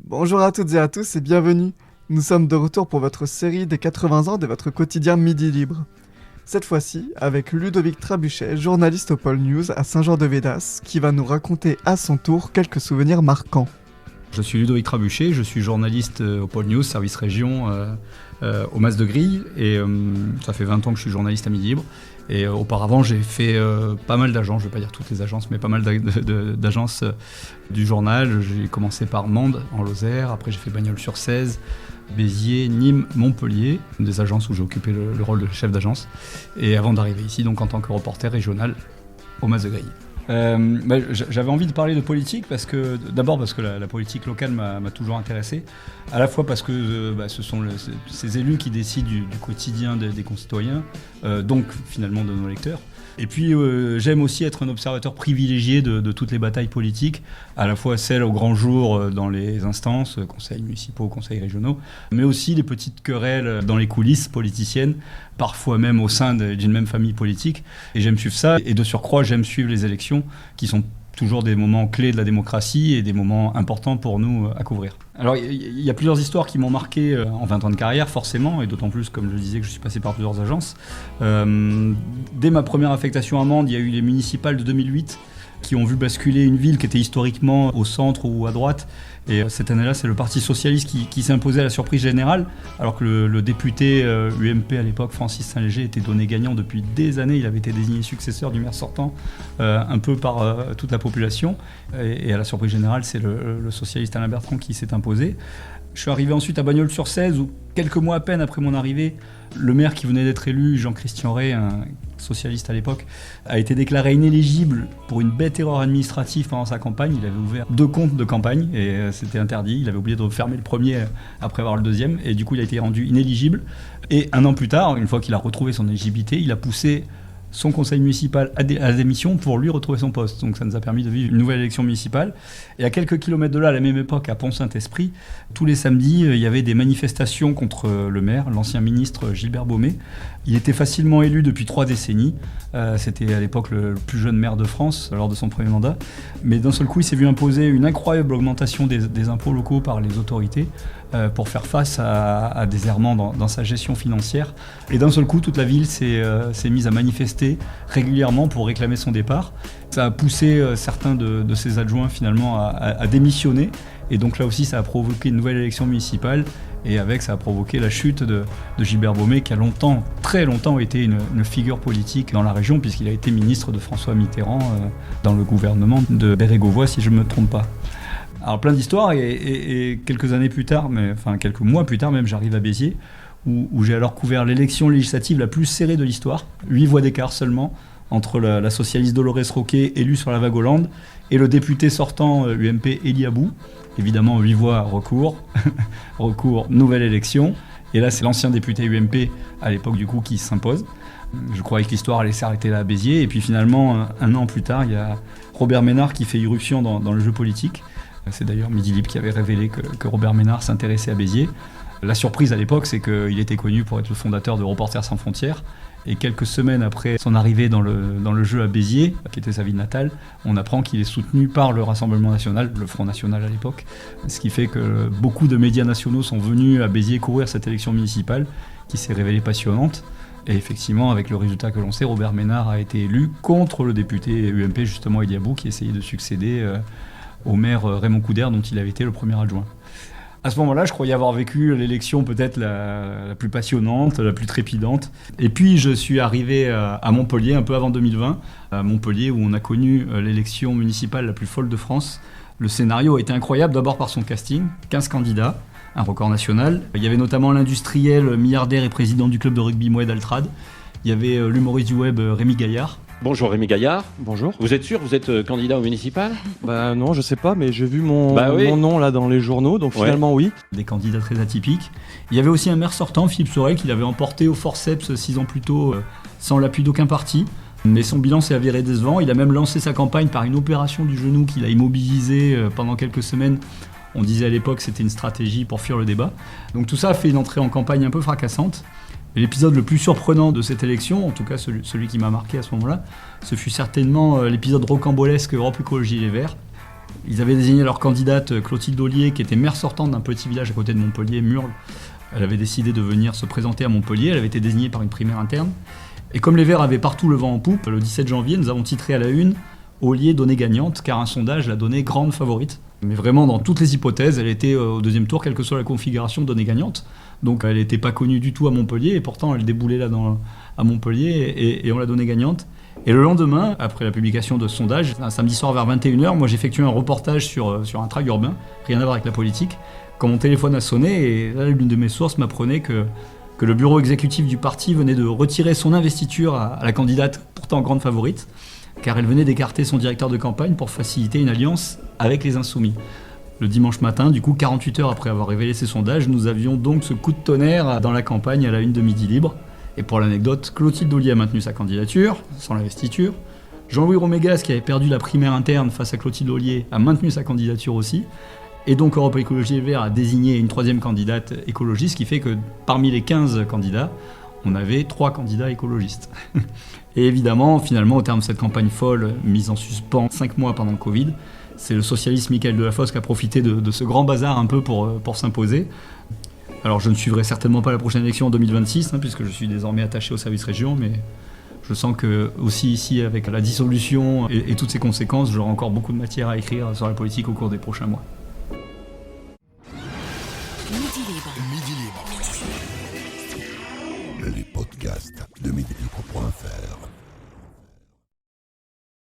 Bonjour à toutes et à tous et bienvenue. Nous sommes de retour pour votre série des 80 ans de votre quotidien Midi Libre. Cette fois-ci avec Ludovic Trabuchet, journaliste au Pôle News à Saint-Jean-de-Védas, qui va nous raconter à son tour quelques souvenirs marquants. Je suis Ludovic Trabuchet, je suis journaliste au Pôle News, service région au Mas de Grille, et ça fait 20 ans que je suis journaliste à Midi Libre. Et auparavant, j'ai fait pas mal d'agences, je ne vais pas dire toutes les agences, mais pas mal d'agences du journal. J'ai commencé par Mende, en Lozère, après j'ai fait Bagnols-sur-Cèze, Béziers, Nîmes, Montpellier, des agences où j'ai occupé le rôle de chef d'agence, et avant d'arriver ici, donc en tant que reporter régional au Mas de Grille. J'avais envie de parler de politique d'abord parce que la politique locale m'a toujours intéressé, à la fois parce que ce sont ces élus qui décident du quotidien des concitoyens, donc finalement de nos lecteurs. Et puis j'aime aussi être un observateur privilégié de toutes les batailles politiques, à la fois celles au grand jour dans les instances, conseils municipaux, conseils régionaux, mais aussi les petites querelles dans les coulisses politiciennes, parfois même au sein d'une même famille politique. Et j'aime suivre ça, et de surcroît j'aime suivre les élections qui sont toujours des moments clés de la démocratie et des moments importants pour nous à couvrir. Alors il y a plusieurs histoires qui m'ont marqué en 20 ans de carrière forcément, et d'autant plus comme je disais que je suis passé par plusieurs agences. Dès ma première affectation à Mende, il y a eu les municipales de 2008 qui ont vu basculer une ville qui était historiquement au centre ou à droite. Et cette année-là, c'est le Parti Socialiste qui s'est imposé à la surprise générale, alors que le député UMP à l'époque, Francis Saint-Léger, était donné gagnant depuis des années. Il avait été désigné successeur du maire sortant un peu par toute la population. Et à la surprise générale, c'est le socialiste Alain Bertrand qui s'est imposé. Je suis arrivé ensuite à Bagnols-sur-Cèze, où quelques mois à peine après mon arrivée, le maire qui venait d'être élu, Jean-Christian Rey, un socialiste à l'époque, a été déclaré inéligible pour une bête erreur administrative pendant sa campagne. Il avait ouvert 2 comptes de campagne et c'était interdit. Il avait oublié de fermer le premier après avoir le deuxième, et du coup il a été rendu inéligible. Et 1 an plus tard, une fois qu'il a retrouvé son éligibilité, il a poussé son conseil municipal à la démission pour lui retrouver son poste. Donc ça nous a permis de vivre une nouvelle élection municipale. Et à quelques kilomètres de là, à la même époque, à Pont-Saint-Esprit, tous les samedis, il y avait des manifestations contre le maire, l'ancien ministre Gilbert Baumet. Il était facilement élu depuis 3 décennies. C'était à l'époque le plus jeune maire de France lors de son premier mandat. Mais d'un seul coup, il s'est vu imposer une incroyable augmentation des impôts locaux par les autorités pour faire face à des errements dans sa gestion financière. Et d'un seul coup, toute la ville s'est mise à manifester régulièrement pour réclamer son départ. Ça a poussé certains de ses adjoints finalement à démissionner. Et donc là aussi, ça a provoqué une nouvelle élection municipale. Et avec, ça a provoqué la chute de Gilbert Baumet, qui a très longtemps été une figure politique dans la région, puisqu'il a été ministre de François Mitterrand dans le gouvernement de Bérégovoy, si je ne me trompe pas. Alors plein d'histoires, et quelques années plus tard, quelques mois plus tard même, j'arrive à Béziers, où j'ai alors couvert l'élection législative la plus serrée de l'histoire, 8 voix d'écart seulement, entre la socialiste Dolores Roquet, élue sur la vague Hollande, et le député sortant UMP Élie Abou. Évidemment, 8 voix, recours, nouvelle élection. Et là, c'est l'ancien député UMP, à l'époque du coup, qui s'impose. Je croyais que l'histoire allait s'arrêter là à Béziers. Et puis finalement, 1 an plus tard, il y a Robert Ménard qui fait irruption dans le jeu politique. C'est d'ailleurs Midi Libre qui avait révélé que Robert Ménard s'intéressait à Béziers. La surprise à l'époque, c'est qu'il était connu pour être le fondateur de Reporters sans frontières. Et quelques semaines après son arrivée dans le jeu à Béziers, qui était sa ville natale, on apprend qu'il est soutenu par le Rassemblement national, le Front national à l'époque. Ce qui fait que beaucoup de médias nationaux sont venus à Béziers couvrir cette élection municipale, qui s'est révélée passionnante. Et effectivement, avec le résultat que l'on sait, Robert Ménard a été élu contre le député UMP, justement Élie Abou, qui essayait de succéder au maire Raymond Coudert, dont il avait été le premier adjoint. À ce moment-là, je croyais avoir vécu l'élection peut-être la plus passionnante, la plus trépidante. Et puis, je suis arrivé à Montpellier, un peu avant 2020, à Montpellier, où on a connu l'élection municipale la plus folle de France. Le scénario a été incroyable, d'abord par son casting, 15 candidats, un record national. Il y avait notamment l'industriel, milliardaire et président du club de rugby Moed Altrad. Il y avait l'humoriste du web Rémi Gaillard. Bonjour Rémi Gaillard. Bonjour. Vous êtes sûr, vous êtes candidat au municipal ? Non, je sais pas, mais j'ai vu mon Oui. nom là dans les journaux, donc finalement oui. Des candidats très atypiques. Il y avait aussi un maire sortant, Philippe Sorel, qui l'avait emporté au forceps 6 ans plus tôt, sans l'appui d'aucun parti. Mais son bilan s'est avéré décevant. Il a même lancé sa campagne par une opération du genou qu'il a immobilisé pendant quelques semaines. On disait à l'époque que c'était une stratégie pour fuir le débat. Donc tout ça a fait une entrée en campagne un peu fracassante. Et l'épisode le plus surprenant de cette élection, en tout cas celui qui m'a marqué à ce moment-là, ce fut certainement l'épisode rocambolesque Europe Écologie Les Verts, Ils avaient désigné leur candidate Clotilde Ollier, qui était maire sortante d'un petit village à côté de Montpellier, Murles. Elle avait décidé de venir se présenter à Montpellier, elle avait été désignée par une primaire interne. Et comme les Verts avaient partout le vent en poupe, le 17 janvier, nous avons titré à la une « Ollier donnée gagnante », car un sondage l'a donnée grande favorite. Mais vraiment, dans toutes les hypothèses, elle était au deuxième tour, quelle que soit la configuration, donnée gagnante. Donc elle n'était pas connue du tout à Montpellier, et pourtant elle déboulait là à Montpellier, et on l'a donnée gagnante. Et le lendemain, après la publication de ce sondage, un samedi soir vers 21h, moi j'ai effectué un reportage sur un tract urbain, rien à voir avec la politique, quand mon téléphone a sonné, et là l'une de mes sources m'apprenait que le bureau exécutif du parti venait de retirer son investiture à la candidate pourtant grande favorite, car elle venait d'écarter son directeur de campagne pour faciliter une alliance avec les Insoumis. Le dimanche matin, du coup 48 heures après avoir révélé ces sondages, nous avions donc ce coup de tonnerre dans la campagne à la une de Midi Libre. Et pour l'anecdote, Clotilde Ollier a maintenu sa candidature, sans l'investiture. Jean-Louis Romégas, qui avait perdu la primaire interne face à Clotilde Ollier, a maintenu sa candidature aussi. Et donc Europe Écologie Les Verts a désigné une troisième candidate écologiste, ce qui fait que parmi les 15 candidats, on avait 3 candidats écologistes. Et évidemment, finalement, au terme de cette campagne folle, mise en suspens 5 mois pendant le Covid, c'est le socialiste Michael Delafosse qui a profité de ce grand bazar un peu pour s'imposer. Alors je ne suivrai certainement pas la prochaine élection en 2026, puisque je suis désormais attaché au service région, mais je sens que aussi ici, avec la dissolution et toutes ses conséquences, j'aurai encore beaucoup de matière à écrire sur la politique au cours des prochains mois. Midi Libre. Les podcasts de Midi Libre.